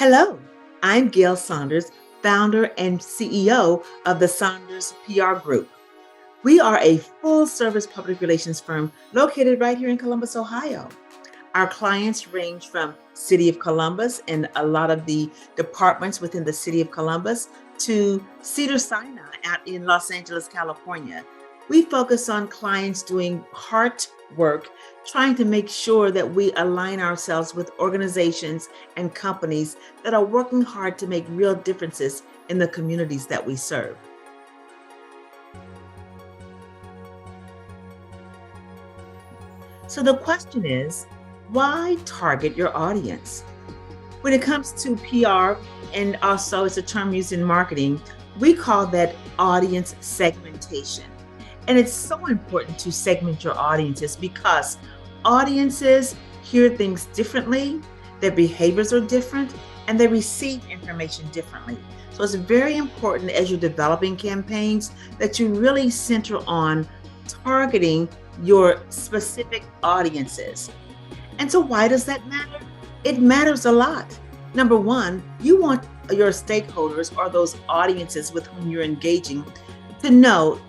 Hello, I'm Gayle Saunders, founder and CEO of the Saunders PR Group. We are a full service public relations firm located right here in Columbus, Ohio. Our clients range from City of Columbus and a lot of the departments within the City of Columbus to Cedars-Sinai out in Los Angeles, California. We focus on clients doing heart work, trying to make sure that we align ourselves with organizations and companies that are working hard to make real differences in the communities that we serve. So the question is, why target your audience? When it comes to PR, and also it's a term used in marketing, we call that audience segmentation. And it's so important to segment your audiences because audiences hear things differently, their behaviors are different, and they receive information differently. So it's very important as you're developing campaigns that you really center on targeting your specific audiences. And so, why does that matter? It matters a lot. Number one, you want your stakeholders or those audiences with whom you're engaging to know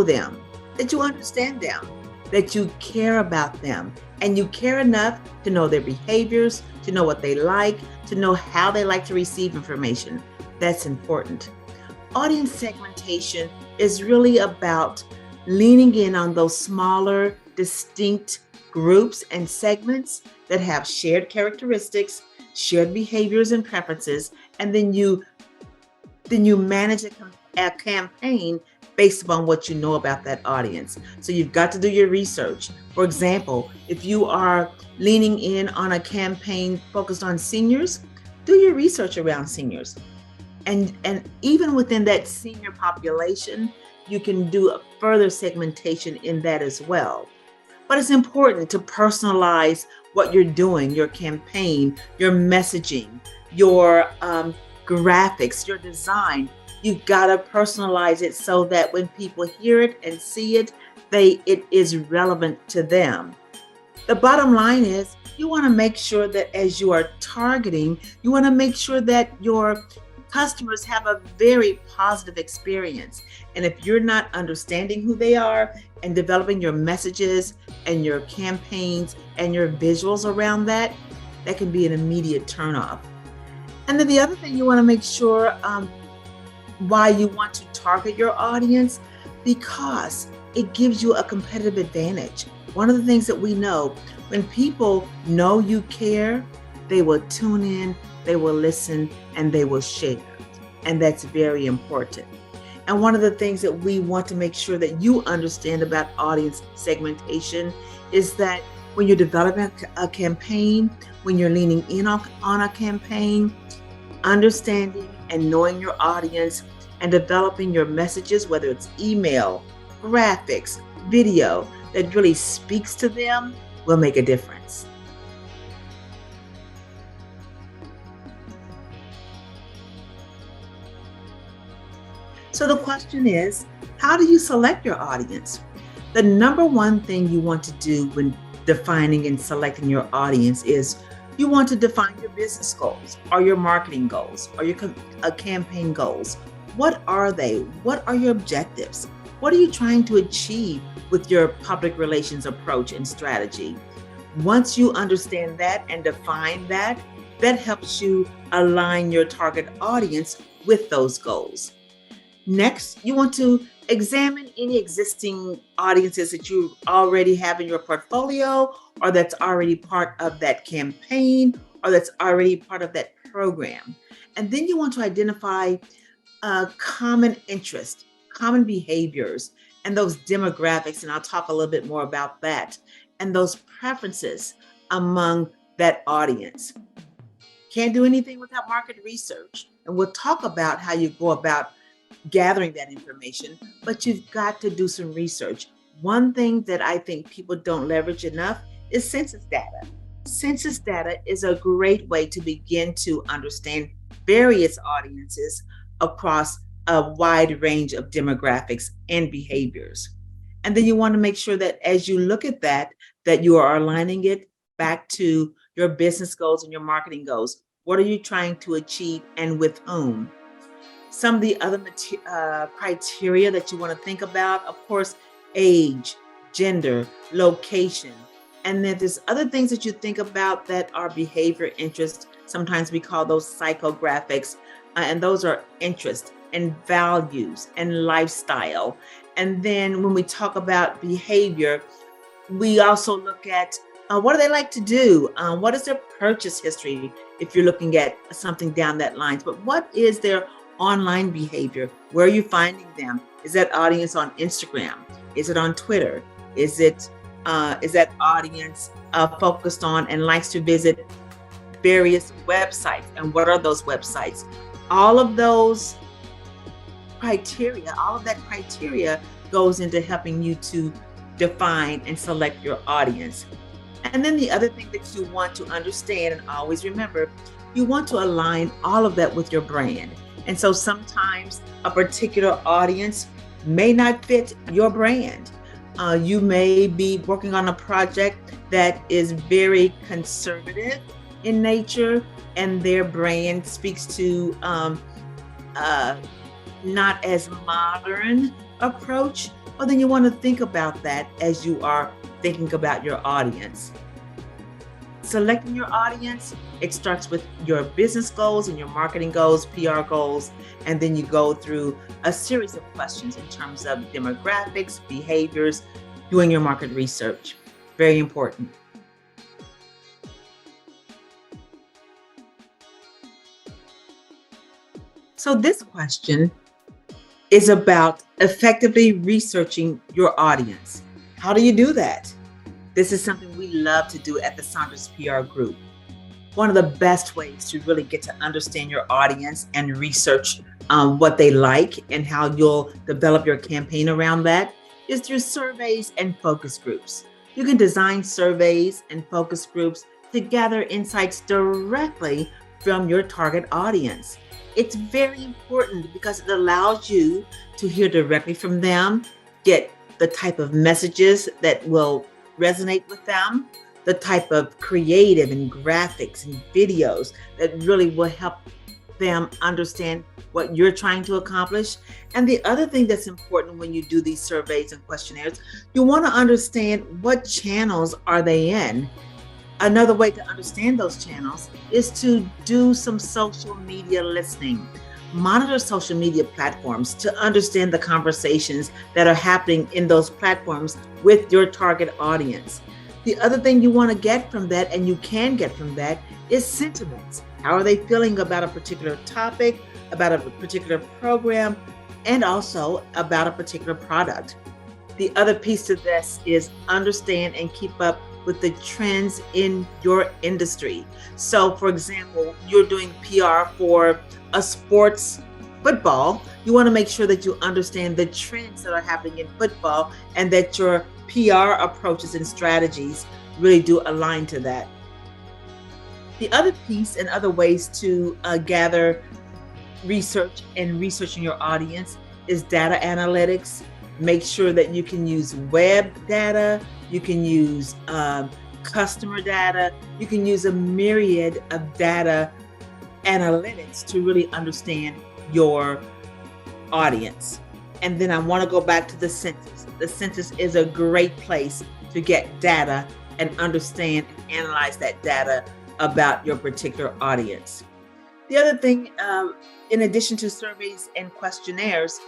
them, that you understand them, that you care about them, and you care enough to know their behaviors, to know what they like, to know how they like to receive information. That's important. Audience segmentation is really about leaning in on those smaller, distinct groups and segments that have shared characteristics, shared behaviors and preferences, and then you manage a campaign based upon what you know about that audience. So you've got to do your research. For example, if you are leaning in on a campaign focused on seniors, do your research around seniors. And even within that senior population, you can do a further segmentation in that as well. But it's important to personalize what you're doing, your campaign, your messaging, your graphics, your design. You've got to personalize it so that when people hear it and see it, it is relevant to them. The bottom line is you want to make sure that as you are targeting, you want to make sure that your customers have a very positive experience. And if you're not understanding who they are and developing your messages and your campaigns and your visuals around that, that can be an immediate turnoff. And then the other thing you want to make sure why you want to target your audience, because it gives you a competitive advantage. One of the things that we know, when people know you care, they will tune in, they will listen, and they will share. And that's very important. And one of the things that we want to make sure that you understand about audience segmentation is that when you're developing a campaign, when you're leaning in on a campaign, understanding and knowing your audience and developing your messages, whether it's email, graphics, video, that really speaks to them will make a difference. So the question is, how do you select your audience? The number one thing you want to do when defining and selecting your audience is you want to define your business goals or your marketing goals or your campaign goals. What are they? What are your objectives? What are you trying to achieve with your public relations approach and strategy? Once you understand that and define that, that helps you align your target audience with those goals. Next, you want to examine any existing audiences that you already have in your portfolio or that's already part of that campaign or that's already part of that program. And then you want to identify common interest, common behaviors, and those demographics. And I'll talk a little bit more about that and those preferences among that audience. Can't do anything without market research. And we'll talk about how you go about gathering that information, but you've got to do some research. One thing that I think people don't leverage enough is census data. Census data is a great way to begin to understand various audiences across a wide range of demographics and behaviors. And then you want to make sure that as you look at that you are aligning it back to your business goals and your marketing goals. What are you trying to achieve and with whom? Some of the other criteria that you want to think about, of course, age, gender, location. And then there's other things that you think about that are behavior interest. Sometimes we call those psychographics, and those are interest and values and lifestyle. And then when we talk about behavior, we also look at what do they like to do? What is their purchase history if you're looking at something down that line? But what is their online behavior? Where are you finding them? Is that audience on Instagram? Is it on Twitter? Is that audience focused on and likes to visit various websites? And what are those websites? All of that criteria goes into helping you to define and select your audience. And then the other thing that you want to understand and always remember, you want to align all of that with your brand. And so sometimes a particular audience may not fit your brand. You may be working on a project that is very conservative in nature, and their brand speaks to not as modern approach. Well, then you want to think about that as you are thinking about your audience. Selecting your audience, it starts with your business goals and your marketing goals, PR goals, and then you go through a series of questions in terms of demographics, behaviors, doing your market research. Very important. So this question is about effectively researching your audience. How do you do that? This is something we love to do at the Saunders PR Group. One of the best ways to really get to understand your audience and research what they like and how you'll develop your campaign around that is through surveys and focus groups. You can design surveys and focus groups to gather insights directly from your target audience. It's very important because it allows you to hear directly from them, get the type of messages that will resonate with them, the type of creative and graphics and videos that really will help them understand what you're trying to accomplish. And the other thing that's important when you do these surveys and questionnaires, you want to understand what channels are they in. Another way to understand those channels is to do some social media listening. Monitor social media platforms to understand the conversations that are happening in those platforms with your target audience. The other thing you want to get from that, and you can get from that, is sentiments. How are they feeling about a particular topic, about a particular program, and also about a particular product? The other piece to this is understand and keep up with the trends in your industry. So for example, you're doing PR for a sports football. You want to make sure that you understand the trends that are happening in football and that your PR approaches and strategies really do align to that. The other piece and other ways to gather research and researching your audience is data analytics. Make sure that you can use web data, you can use customer data, you can use a myriad of data analytics to really understand your audience. And then I want to go back to the census. The census is a great place to get data and understand and analyze that data about your particular audience. The other thing, in addition to surveys and questionnaires,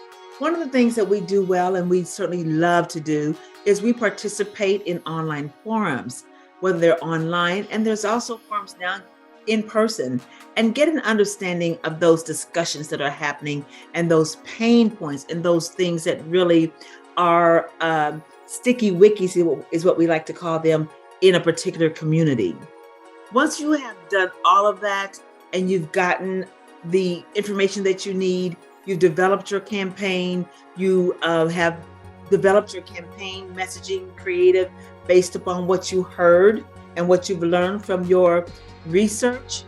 one of the things that we do well and we certainly love to do is we participate in online forums, whether they're online, and there's also forums now in person, and get an understanding of those discussions that are happening and those pain points and those things that really are sticky wikis is what we like to call them in a particular community. Once you have done all of that and you've gotten the information that you need, you've developed your campaign, you have developed your campaign messaging creative based upon what you heard and what you've learned from your research,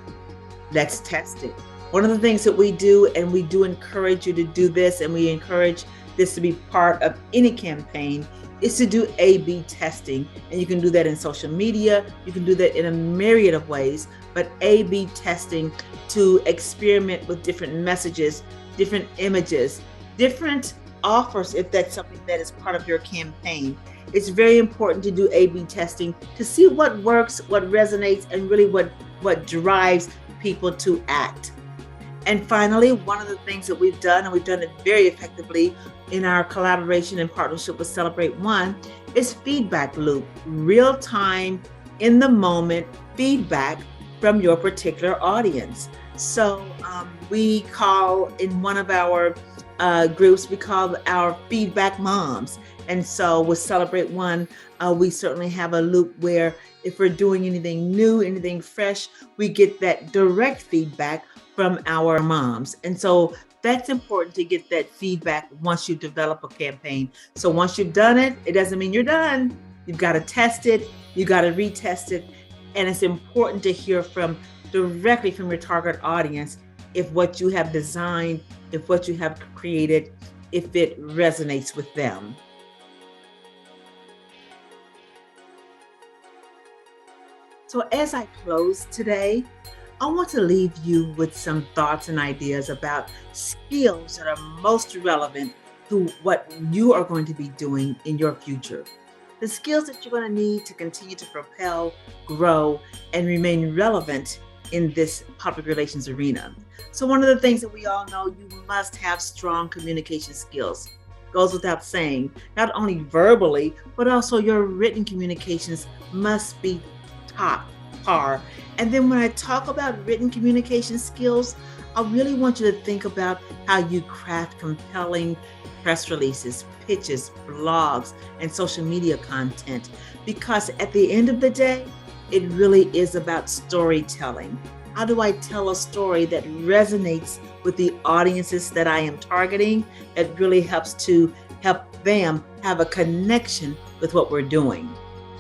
let's test it. One of the things that we do, and we do encourage you to do this, and we encourage this to be part of any campaign is to do A/B testing. And you can do that in social media. You can do that in a myriad of ways, but A/B testing to experiment with different messages, different images, different offers, if that's something that is part of your campaign. It's very important to do A/B testing to see what works, what resonates, and really what drives people to act. And finally, one of the things that we've done, and we've done it very effectively in our collaboration and partnership with Celebrate One, is feedback loop, real time, in the moment feedback from your particular audience. So we call in one of our groups, we call our feedback moms. And so with Celebrate One, we certainly have a loop where if we're doing anything new, anything fresh, we get that direct feedback from our moms. And so that's important to get that feedback once you develop a campaign. So once you've done it, it doesn't mean you're done. You've got to test it, you got to retest it. And it's important to hear directly from your target audience if what you have designed, if what you have created, if it resonates with them. So as I close today, I want to leave you with some thoughts and ideas about skills that are most relevant to what you are going to be doing in your future. The skills that you're going to need to continue to propel, grow, and remain relevant in this public relations arena. So one of the things that we all know, you must have strong communication skills. Goes without saying, not only verbally, but also your written communications must be top par. And then when I talk about written communication skills, I really want you to think about how you craft compelling press releases, pitches, blogs, and social media content. Because at the end of the day, it really is about storytelling. How do I tell a story that resonates with the audiences that I am targeting? It really helps to help them have a connection with what we're doing.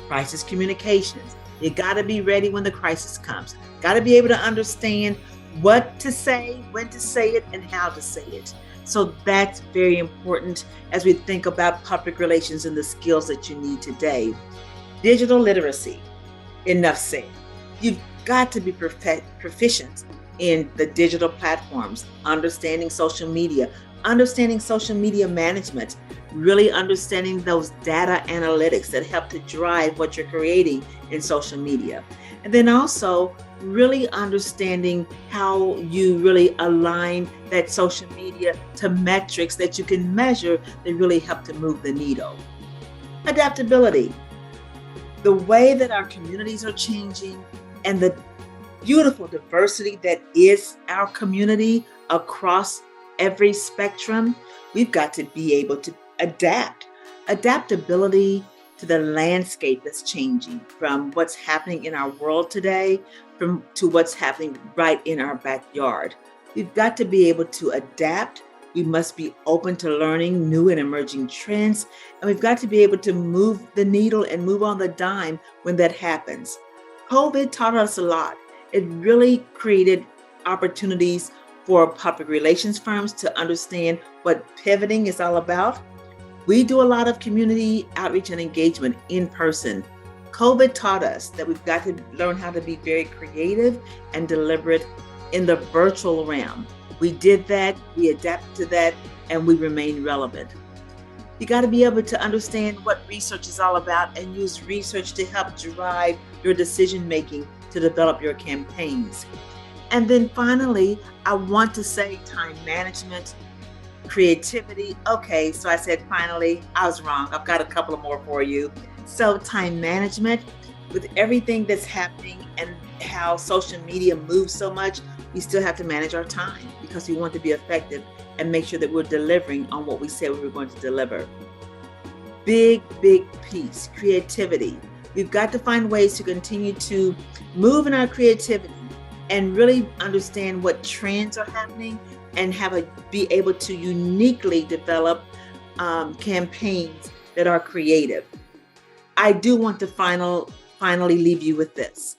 Crisis communications. You got to be ready when the crisis comes. Got to be able to understand what to say, when to say it, and how to say it. So that's very important as we think about public relations and the skills that you need today. Digital literacy. Enough said. You've got to be proficient in the digital platforms, understanding social media management, really understanding those data analytics that help to drive what you're creating in social media. And then also really understanding how you really align that social media to metrics that you can measure that really help to move the needle. Adaptability. The way that our communities are changing and the beautiful diversity that is our community across every spectrum, we've got to be able to adapt. Adaptability to the landscape that's changing, from what's happening in our world today to what's happening right in our backyard. We've got to be able to adapt. We must be open to learning new and emerging trends, and we've got to be able to move the needle and move on the dime when that happens. COVID taught us a lot. It really created opportunities for public relations firms to understand what pivoting is all about. We do a lot of community outreach and engagement in person. COVID taught us that we've got to learn how to be very creative and deliberate in the virtual realm. We did that, we adapted to that, and we remain relevant. You got to be able to understand what research is all about and use research to help drive your decision making to develop your campaigns. And then finally, I want to say time management, creativity. Okay, so I said finally, I was wrong. I've got a couple of more for you. So time management, with everything that's happening and how social media moves so much, we still have to manage our time because we want to be effective and make sure that we're delivering on what we said we were going to deliver. Big piece, creativity. We've got to find ways to continue to move in our creativity and really understand what trends are happening and be able to uniquely develop campaigns that are creative. I do want to finally leave you with this.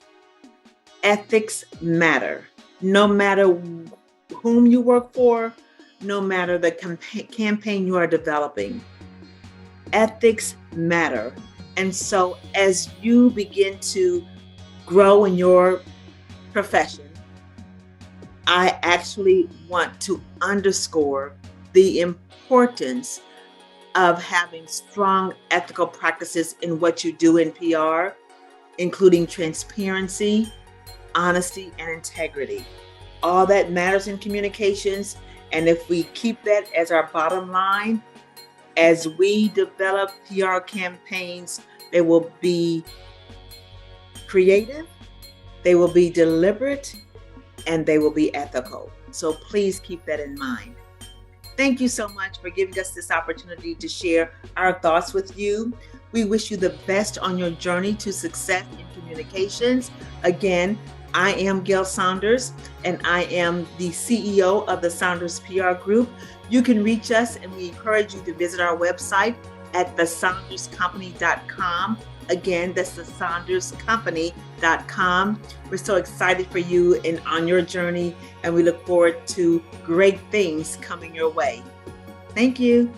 Ethics matter. No matter whom you work for, no matter the campaign you are developing. Ethics matter. And so as you begin to grow in your profession, I actually want to underscore the importance of having strong ethical practices in what you do in PR, including transparency, honesty, and integrity. All that matters in communications. And if we keep that as our bottom line, as we develop PR campaigns, they will be creative, they will be deliberate, and they will be ethical. So please keep that in mind. Thank you so much for giving us this opportunity to share our thoughts with you. We wish you the best on your journey to success in communications. Again, I am Gayle Saunders, and I am the CEO of the Saunders PR Group. You can reach us, and we encourage you to visit our website at thesaunderscompany.com. Again, that's thesaunderscompany.com. We're so excited for you and on your journey, and we look forward to great things coming your way. Thank you.